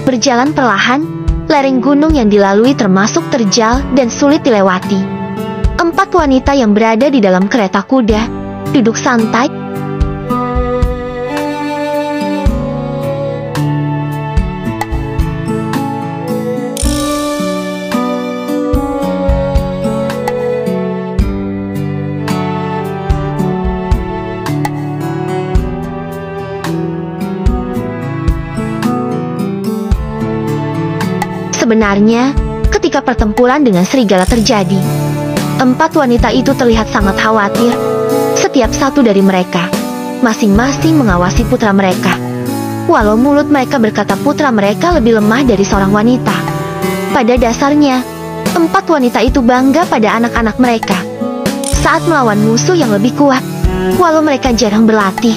Berjalan perlahan, lereng gunung yang dilalui termasuk terjal dan sulit dilewati. 4 wanita yang berada di dalam kereta kuda duduk santai. Sebenarnya, ketika pertempuran dengan serigala terjadi, 4 wanita itu terlihat sangat khawatir. Setiap satu dari mereka, masing-masing mengawasi putra mereka. Walau mulut mereka berkata putra mereka lebih lemah dari seorang wanita, pada dasarnya, 4 wanita itu bangga pada anak-anak mereka saat melawan musuh yang lebih kuat. Walau mereka jarang berlatih,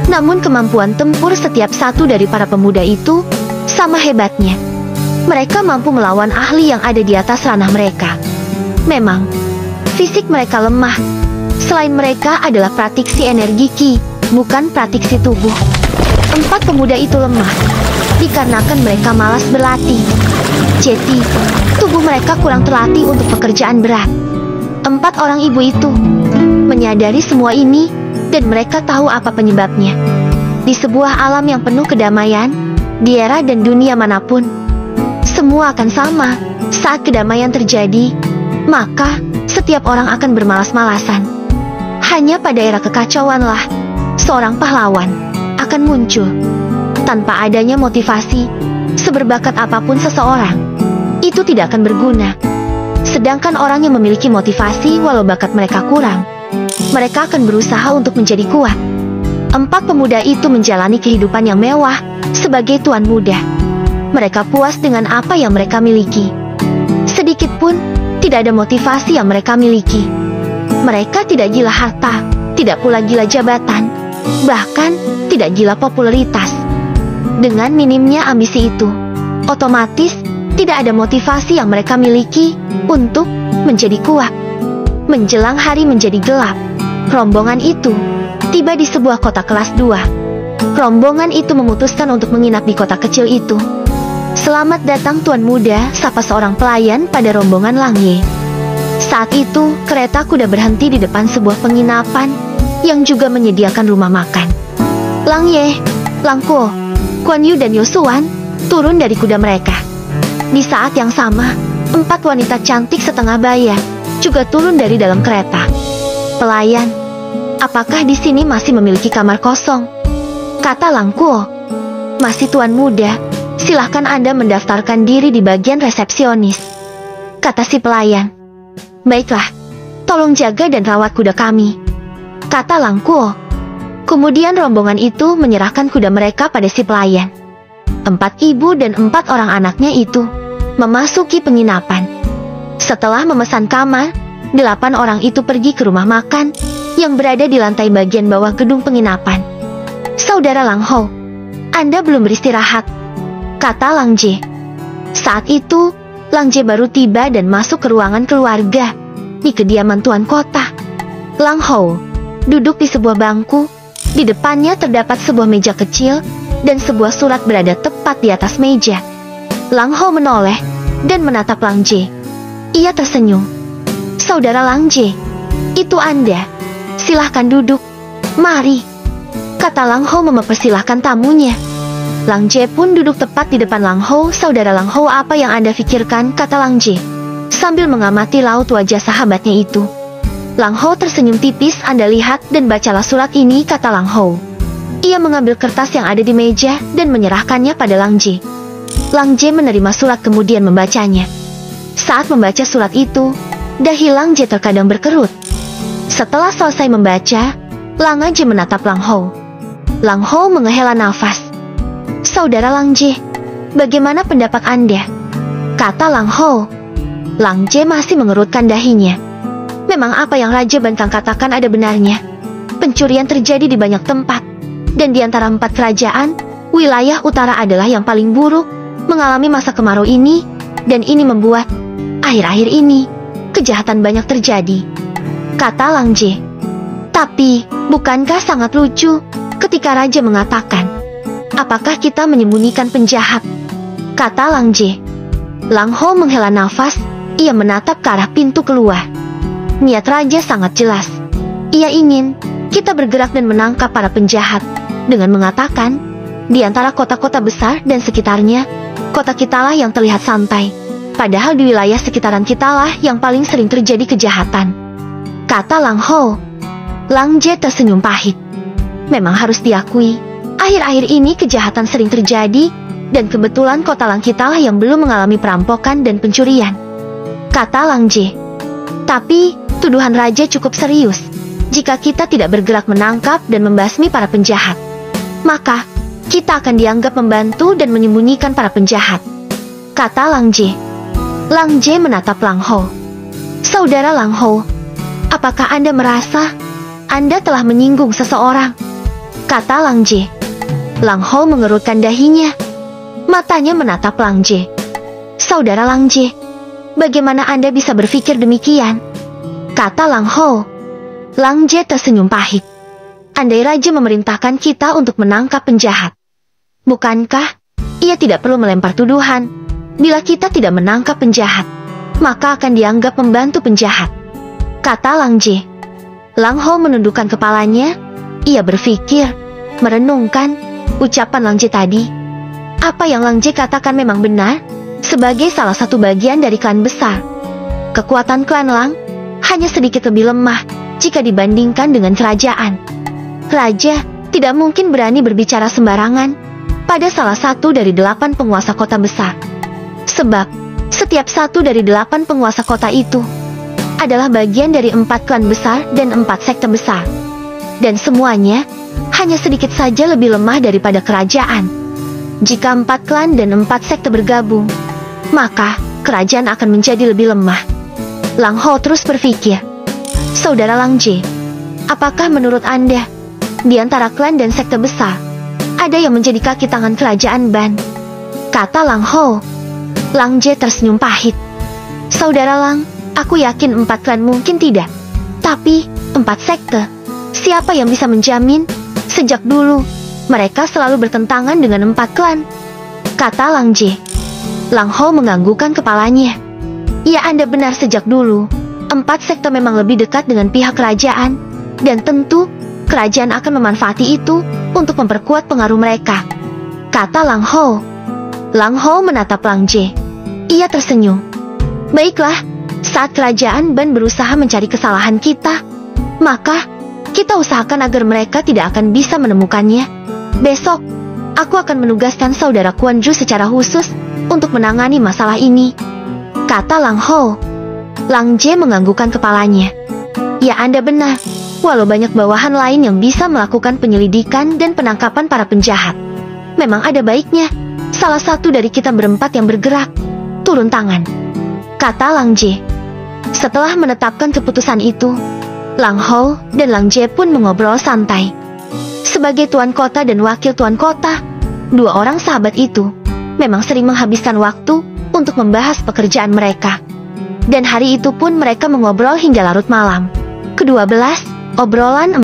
namun kemampuan tempur setiap satu dari para pemuda itu sama hebatnya. Mereka mampu melawan ahli yang ada di atas ranah mereka. Memang, fisik mereka lemah. Selain mereka adalah praktisi energi ki, bukan praktisi tubuh. 4 pemuda itu lemah, dikarenakan mereka malas berlatih. Jadi, tubuh mereka kurang terlatih untuk pekerjaan berat. 4 orang ibu itu menyadari semua ini, dan mereka tahu apa penyebabnya. Di sebuah alam yang penuh kedamaian, di era dan dunia manapun, semua akan sama. Saat kedamaian terjadi, maka setiap orang akan bermalas-malasan. Hanya pada era kekacauanlah seorang pahlawan akan muncul. Tanpa adanya motivasi, seberbakat apapun seseorang, itu tidak akan berguna. Sedangkan orang yang memiliki motivasi walau bakat mereka kurang, mereka akan berusaha untuk menjadi kuat. 4 pemuda itu menjalani kehidupan yang mewah sebagai tuan muda. Mereka puas dengan apa yang mereka miliki. Sedikit pun tidak ada motivasi yang mereka miliki. Mereka tidak gila harta, tidak pula gila jabatan, bahkan tidak gila popularitas. Dengan minimnya ambisi itu, otomatis tidak ada motivasi yang mereka miliki untuk menjadi kuat. Menjelang hari menjadi gelap, rombongan itu tiba di sebuah kota kelas 2. Rombongan itu memutuskan untuk menginap di kota kecil itu. "Selamat datang Tuan Muda," sapa seorang pelayan pada rombongan Lang Ye. Saat itu, kereta kuda berhenti di depan sebuah penginapan yang juga menyediakan rumah makan. Lang Ye, Lang Kuo, Kuan Yu dan Yosuan turun dari kuda mereka. Di saat yang sama, 4 wanita cantik setengah baya juga turun dari dalam kereta. "Pelayan, apakah di sini masih memiliki kamar kosong?" kata Lang Kuo. "Masih Tuan Muda. Silahkan Anda mendaftarkan diri di bagian resepsionis," kata si pelayan. "Baiklah, tolong jaga dan rawat kuda kami," kata Lang Kuo. Kemudian rombongan itu menyerahkan kuda mereka pada si pelayan. 4 ibu dan 4 orang anaknya itu memasuki penginapan. Setelah memesan kamar, 8 orang itu pergi ke rumah makan yang berada di lantai bagian bawah gedung penginapan. "Saudara Lang Ho, Anda belum beristirahat," kata Lang Jie. Saat itu, Lang Jie baru tiba dan masuk ke ruangan keluarga di kediaman tuan kota. Lang Ho duduk di sebuah bangku. Di depannya terdapat sebuah meja kecil dan sebuah surat berada tepat di atas meja. Lang Ho menoleh dan menatap Lang Jie. Ia tersenyum. "Saudara Lang Jie, itu Anda. Silahkan duduk. Mari," kata Lang Ho mempersilahkan tamunya. Lang Jie pun duduk tepat di depan Lang Ho. "Saudara Lang Ho, apa yang Anda pikirkan?" kata Lang Jie, sambil mengamati raut wajah sahabatnya itu. Lang Ho tersenyum tipis. "Anda lihat dan bacalah surat ini," kata Lang Ho. Ia mengambil kertas yang ada di meja dan menyerahkannya pada Lang Jie. Lang Jie menerima surat kemudian membacanya. Saat membaca surat itu, dahi Lang Jie terkadang berkerut. Setelah selesai membaca, Lang Jie menatap Lang Ho. Lang Ho menghela nafas. "Saudara Lang Jie, bagaimana pendapat Anda?" kata Lang Ho. Lang Jie masih mengerutkan dahinya. Memang apa yang Raja Bantang katakan ada benarnya. Pencurian terjadi di banyak tempat, dan di antara 4 kerajaan, wilayah utara adalah yang paling buruk mengalami masa kemarau ini, dan ini membuat akhir-akhir ini kejahatan banyak terjadi, kata Lang Jie. Tapi, bukankah sangat lucu ketika Raja mengatakan, "Apakah kita menyembunyikan penjahat kata Lang Jie. Lang Ho menghela nafas, ia menatap ke arah pintu keluar. Niat raja sangat jelas. Ia ingin kita bergerak dan menangkap para penjahat, dengan mengatakan, di antara kota-kota besar dan sekitarnya, kota kitalah yang terlihat santai. Padahal di wilayah sekitaran kitalah yang paling sering terjadi kejahatan, kata Lang Ho. Lang Jie tersenyum pahit. Memang harus diakui, akhir-akhir ini kejahatan sering terjadi, dan kebetulan kota Lang kitalah yang belum mengalami perampokan dan pencurian, kata Lang Jie. Tapi, tuduhan raja cukup serius. Jika kita tidak bergerak menangkap dan membasmi para penjahat, maka kita akan dianggap membantu dan menyembunyikan para penjahat, kata Lang Jie. Lang Jie menatap Lang Ho. Saudara Lang Ho, apakah Anda merasa Anda telah menyinggung seseorang? Kata Lang Jie. Lang Ho mengerutkan dahinya. Matanya menatap Lang Jie. Saudara Lang Jie, bagaimana Anda bisa berpikir demikian? Kata Lang Ho. Lang Jie tersenyum pahit. Andai raja memerintahkan kita untuk menangkap penjahat, bukankah ia tidak perlu melempar tuduhan? Bila kita tidak menangkap penjahat, maka akan dianggap membantu penjahat, kata Lang Jie. Lang Ho menundukkan kepalanya. Ia berpikir, merenungkan ucapan Lang Jie tadi. Apa yang Lang Jie katakan memang benar. Sebagai salah satu bagian dari klan besar, kekuatan klan Lang hanya sedikit lebih lemah jika dibandingkan dengan kerajaan. Raja tidak mungkin berani berbicara sembarangan pada salah satu dari 8 penguasa kota besar. Sebab, setiap satu dari 8 penguasa kota itu adalah bagian dari 4 klan besar dan 4 sekte besar. Dan semuanya hanya sedikit saja lebih lemah daripada kerajaan. Jika 4 klan dan 4 sekte bergabung, maka kerajaan akan menjadi lebih lemah. Lang Ho terus berpikir. Saudara Lang Jie, apakah menurut Anda, di antara klan dan sekte besar, ada yang menjadi kaki tangan kerajaan Ban? Kata Lang Ho. Lang Jie tersenyum pahit. Saudara Lang, aku yakin 4 klan mungkin tidak. Tapi, 4 sekte, siapa yang bisa menjamin? Sejak dulu, mereka selalu bertentangan dengan 4 klan, kata Lang Jie. Lang Ho menganggukkan kepalanya. Ya, Anda benar, sejak dulu 4 sekte memang lebih dekat dengan pihak kerajaan, dan tentu kerajaan akan memanfaati itu untuk memperkuat pengaruh mereka, kata Lang Ho. Lang Ho menatap Lang Jie. Ia tersenyum. Baiklah, saat kerajaan Ban berusaha mencari kesalahan kita, maka kita usahakan agar mereka tidak akan bisa menemukannya. Besok, aku akan menugaskan saudara Quan Zhu secara khusus untuk menangani masalah ini, kata Lang Ho. Lang Jie menganggukkan kepalanya. Ya, Anda benar. Walau banyak bawahan lain yang bisa melakukan penyelidikan dan penangkapan para penjahat, memang ada baiknya salah satu dari kita berempat yang bergerak turun tangan, kata Lang Jie. Setelah menetapkan keputusan itu, Lang Ho dan Lang Jie pun mengobrol santai. Sebagai tuan kota dan wakil tuan kota, 2 orang sahabat itu memang sering menghabiskan waktu untuk membahas pekerjaan mereka. Dan hari itu pun mereka mengobrol hingga larut malam. Kedua belas, obrolan